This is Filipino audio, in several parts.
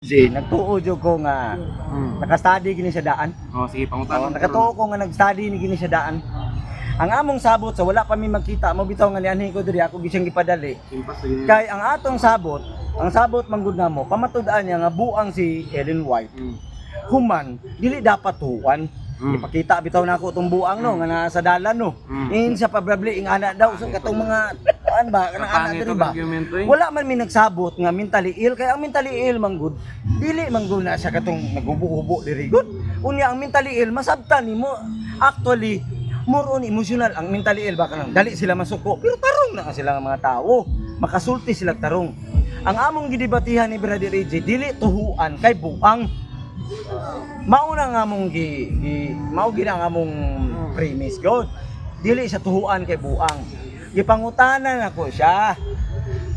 Nagtuo jud ko nga naka-study gini sa daan. Oh, sige, pangutan. Nakatuo ko nga nag-study ni gini sa daan. Ang among sabot sa wala pa mi magkita mo bitaw nga nianhi ko diri ako gisang gipadali. Impas lagi. Kay ang atong sabot, ang sabot manggud namo, pamatud-an niya nga buang si Ellen White. Human dili dapat tuwan. Ipakita bitaw nako tong buang no nga nasa dalan no. In sa probably ing ana daw sa katong mga an ba kanang ana diri ba. Wala man mi nagsabot nga mentally ill kay ang mentally ill manggud dili manggud na siya katong nagubo-ubo diri gud. Unya ang mentally ill masabtan nimo actually more on emotional ang mentally ill ba kanang dali sila masuko pero tarong na sila nga mga tao. Makasulti sila tarong. Ang among gidebatihan ni Brother AJ dili tuhuan kay buang. Mauna nga mong mao gina nga mong premise god. Dili sa tuhuan kay buang. Gipangutanan ako siya.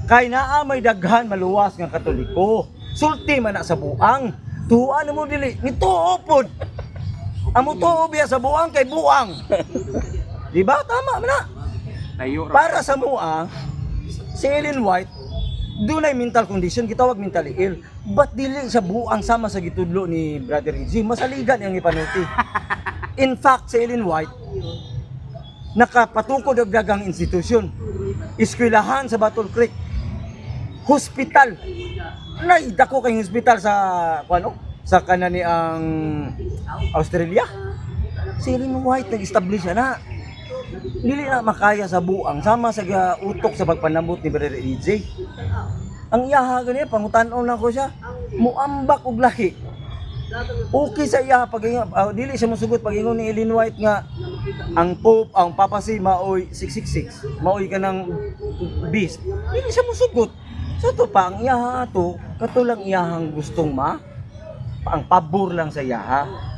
Kay naa may daghan maluwas nga Katoliko. Sulti man na sa buang. Tuhuan mo dili nituo pod. Amo tuo biya sa buang kay buang. Di ba tama man na? Tayo ra. Para sa mua si Ellen White dunay mental condition gitawag mentally ill. But dili sa buang sama sa gitudlo ni Brother EJ masaligan ang ipanuti. In fact, si Ellen White nakapatukod og dagang institusyon. Eskwelahan sa Battle Creek. Hospital. Nay dako kay hospital sa kuno sa kanani ang Australia. Si Ellen White nag-establish na. Dili na makaya sa buang sama sa utok sa pagpanambot ni Brother EJ. Ang iyaha gani pangutan-on lang ko siya. Muambak og lahi. Okay sa iya pag dili siya mosugot pag ingon ni Ellen White nga ang Pope ang Papa si maoy 666. Maoy kanang beast. Dili siya mosugot. Sa to pa ang iyaha ato katulang iyahang gustong ang pabor lang sa iyaha.